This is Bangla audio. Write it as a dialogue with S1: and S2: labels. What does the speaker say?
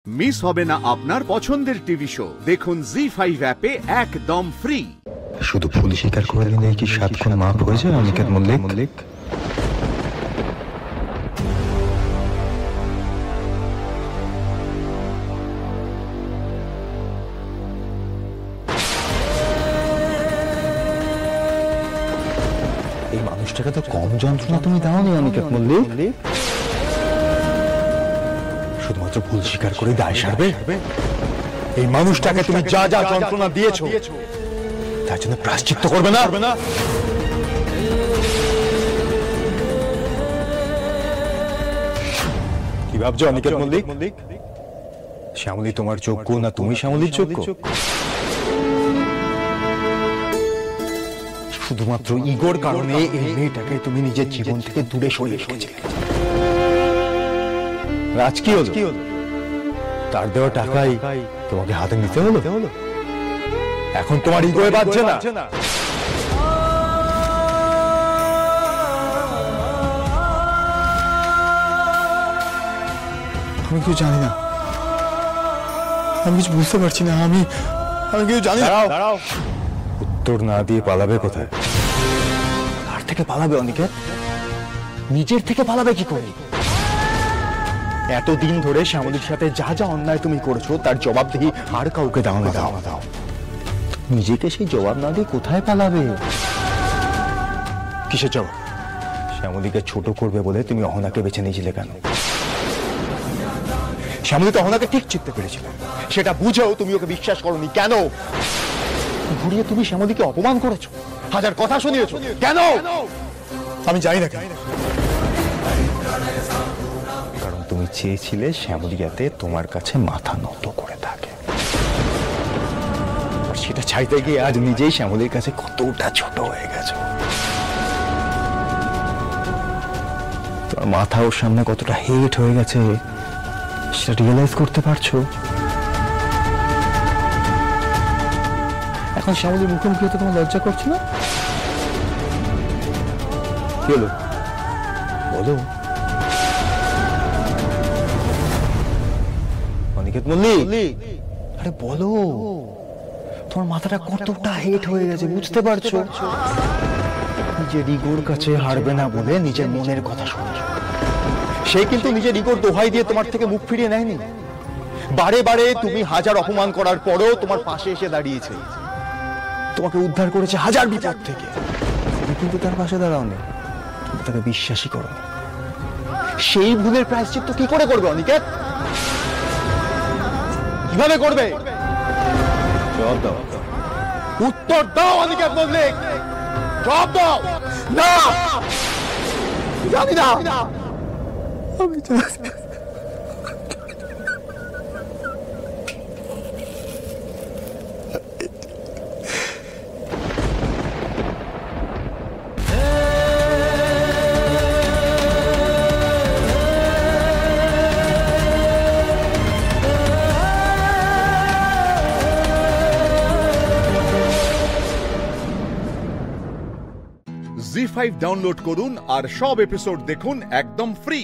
S1: মিস হবে না আপনার পছন্দের টিভি শো। দেখুন জি5 অ্যাপে একদম ফ্রি।
S2: শুধু ভুল স্বীকার করে নিলেই কি 7 খুন মাফ হয়ে যায় অনিকেত মল্লিক? এই মানুষটাকে তো কম যন্ত্রণা তুমি দাওনি অনিকেত মল্লিক। শুধুমাত্র ভুল স্বীকার করে দায় সারবে? এই মানুষটাকে তুমি যা যা যন্ত্রণা দিয়েছো তার জন্য প্রায়শ্চিত্ত করবে না? কি ভাবছো অনিকেত মল্লিক? শ্যামলী তোমার যোগ্য না তুমি শ্যামলীর যোগ্য? শুধুমাত্র ইগোর কারণে এই মেয়েটাকে তুমি নিজের জীবন থেকে দূরে সরিয়ে রেখেছিলে। আজ কি হলো? তার দেওয়া টাকাই তোমাকে হাতে নিতে হলো? এখন তোমার ইগোয় বাজছে না?
S3: আমি কিছু জানি না, আমি কিছু বুঝতে পারছি না, আমি কিছু জানি না।
S2: দাঁড়াও, উত্তর না দিয়ে পালাবে কোথায়? কার থেকে পালাবে অনিকেত? নিজের থেকে পালাবে কি করে? এতদিন ধরে শ্যামলীর সাথে যা যা অন্যায় তুমি করেছো তার জবাবদিহি আর কাউকে দাও না। নিজেকে সেই জবাব না দিয়ে কোথায় পালাবে? কিসের জবাব? শ্যামলীকে ছোট করবে বলে তুমি অহনাকে বেছে নিয়েছিলে কেন? শ্যামলী তো অহনাকে ঠিক চিনতে পেরেছিল, সেটা বুঝেও তুমি ওকে বিশ্বাস করোনি কেন? ঘুরিয়ে তুমি শ্যামলীকে অপমান করেছো, হাজার কথা শুনিয়েছো কেন?
S3: আমি জানি না কেন।
S2: কারণ তুমি চেয়েছিলে শ্যামলী যাতে তোমার কাছে মাথা নত করে থাকে। সেটা চাইতে গিয়ে আজ নিজেই শ্যামলীর কাছে কতটা ছোট হয়ে গেছো। তোমার মাথা ওর সামনে কতটা হেট হয়ে গেছে সেটা রিয়েলাইজ করতে পারছো? এখন শ্যামলীর মুখোমুখি হতে তোমার লজ্জা করছে না? কি হলো বলো অনিকেত মল্লিক, আরে বলো, তোমার মাথাটা কতটা হেট হয়ে গেছে বুঝতে পারছো? নিজের ইগোর কাছে হারবে না বলে নিজের মনের কথা শুনছো। সে কিন্তু নিজের ইগোর দোহাই দিয়ে তোমার থেকে মুখ ফিরিয়ে নেয়নি। বারে বারে তুমি হাজার অপমান করার পরেও তোমার পাশে এসে দাঁড়িয়েছে, তোমাকে উদ্ধার করেছে হাজার বিপদ থেকে। তুমি কিন্তু তার পাশে দাঁড়াওনি, তুমি তাকে বিশ্বাসই করো। সেই ভুলের প্রায়শ্চিত্ত কি করে করবে অনিকেত? কিভাবে করবে? জবাব দাও, উত্তর দাও অনিকেত মল্লিক, জবাব দাও। না, জানি না,
S3: আমি জানি না।
S1: জি5 ডাউনলোড করুন আর সব এপিসোড দেখুন একদম ফ্রি।